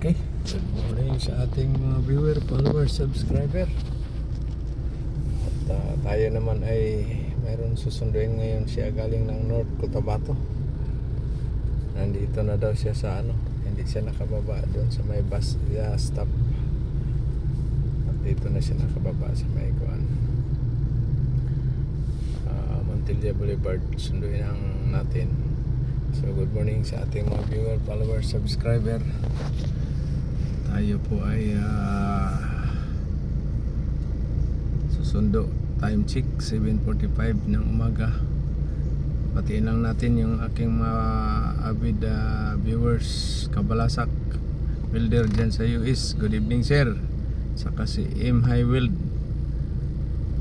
Okay, good morning sa ating mga viewer, follower, subscriber. At tayo naman ay mayroon susunduin ngayon siya galing ng North Cotabato. Nandito na daw siya sa hindi siya nakababa doon sa may bus stop. At dito na siya nakababa sa may Montilla Boulevard. Sunduin natin. So good morning sa ating mga viewer, follower, subscriber. Tayo po ay susundo. Time check 7:45 ng umaga. Patiin lang natin yung aking mga avid viewers, Kabalasak Welder dyan sa US. Good evening sir. Saka si M. High Weld.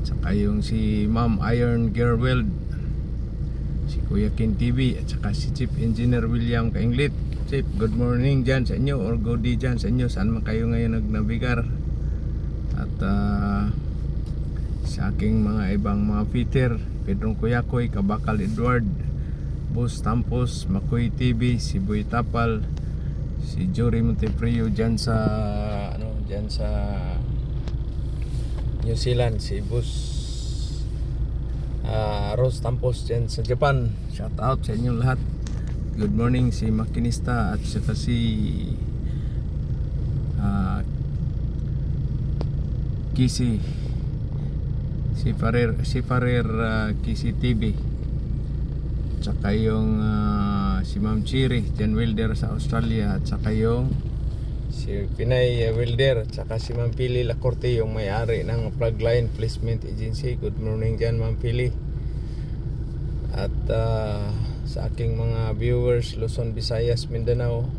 Saka yung si Ma'am Iron Gear Weld, si Kuya Kin TV, at saka si Chief Engineer William Kainglit. Chief, good morning dyan sa inyo, or good day dyan sa inyo, saan man kayo ngayon nagnabigar. At sa aking mga ibang mga fitter, Pedrong Kuyakoy, Kabakal Edward, Boss Tampos, Makoy TV, si Boy Tapal, si Jory Montefrio dyan sa dyan sa New Zealand, si Boss Rose Tampos dyan sa Japan. Shout out sa inyong lahat. Good morning si Makinista at saka si Kisi, si Farer Kisi TV, saka yung si Ma'am Chiri Jan Welder sa Australia, at saka yung si Pinay Welder, at saka si Ma'am Pili Lacorte, yung may-ari ng Plugline Placement Agency. Good morning dyan Ma'am Pili. At sa aking mga viewers Luzon, Visayas, Mindanao,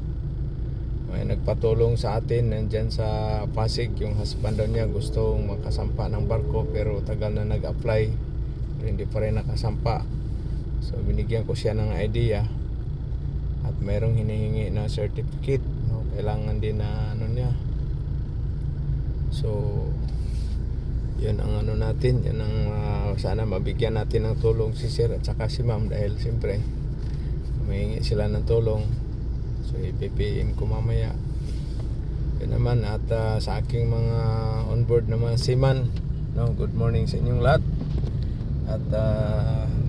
may nagpatulong sa atin nandyan sa Pasig. Yung husband daw niya gustong makasampa ng barko pero tagal na nag-apply pero hindi pa rin nakasampa. So binigyan ko siya ng idea at mayroong hinihingi na certificate, kailangan din na niya. So yun ang natin, yun ang sana mabigyan natin ng tulong si sir at saka si ma'am, dahil siyempre humihingi sila ng tulong. So i-PPM ko mamaya yun naman. At sa aking mga onboard na mga seaman, good morning sa inyong lahat. At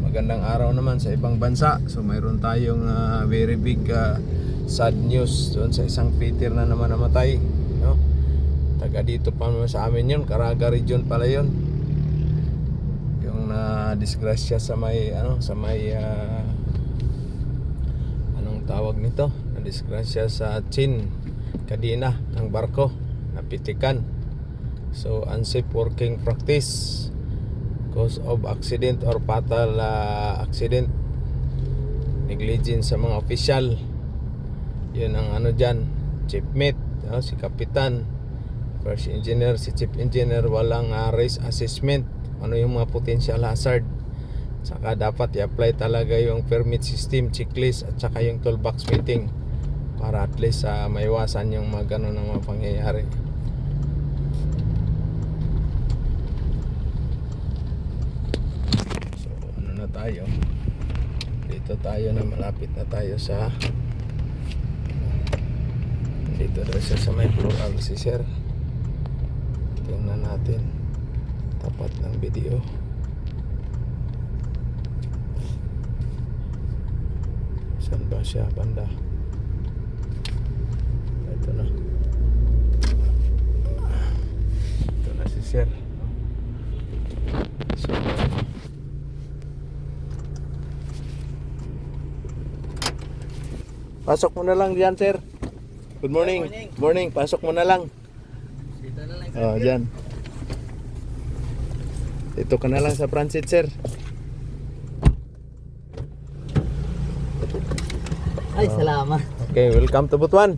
magandang araw naman sa ibang bansa. So mayroon tayong very big sad news doon sa isang fitter na naman namatay, taga dito pa naman sa amin yun, Caraga region pala yun, yung disgrasya sa may anong tawag nito, na disgrasya sa Chin kadina ng barko, napitikan. So unsafe working practice, cause of accident or fatal accident, negligence sa mga official. Yun ang dyan, chief mate, si kapitan, first engineer, si chief engineer, walang risk assessment, yung mga potential hazard. Saka dapat i-apply talaga yung permit system, checklist, at saka yung toolbox meeting para at least maiwasan yung mga ganun ng mga pangyayari. So na tayo dito, tayo na malapit na tayo sa dito daw siya sa may plural si sir. Tingnan natin tapat ng video. Saan ba siya banda? Ito na si sir. So pasok mo na lang diyan sir. Good morning. Morning. Pasok mo na lang. Dito na lang sir. Diyan. Dito ka na lang sa transit sir. Ay, salamat. Okay, welcome to Butuan.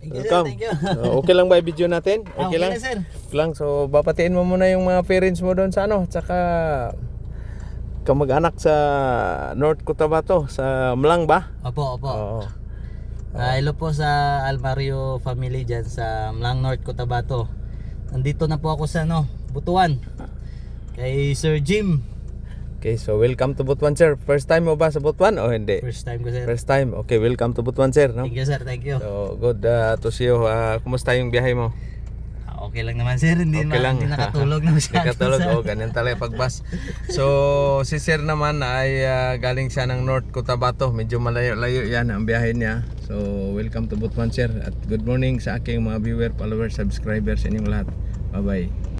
Welcome. Thank you. Okay lang ba i-video natin? Okay lang? sir. Okay lang. So babatiin mo muna yung mga parents mo doon sa tsaka kamag-anak sa North Cotabato, sa Mlang ba? Opo. Oo. Hello po sa Almario family dyan sa Mlang North Cotabato. Nandito na po ako sa Butuan. Kay Sir Jim. Okay, so welcome to Butuan, sir. First time mo ba sa Butuan o hindi? First time ko sir. First time. Okay, welcome to Butuan, sir, no? Thank you sir, thank you. So, good to see you. Kumusta yung biyahe mo? Okay lang naman sir, hindi Okay lang. hindi nakatulog na masyado. Nakatulog, sir. ganyan talaga pagbas. So, si sir naman ay galing siya ng North Cotabato. Medyo malayo-layo yan ang biyahe niya. So, welcome to Butuan, sir. At good morning sa aking mga viewer, followers, subscribers, inyong lahat. Bye-bye.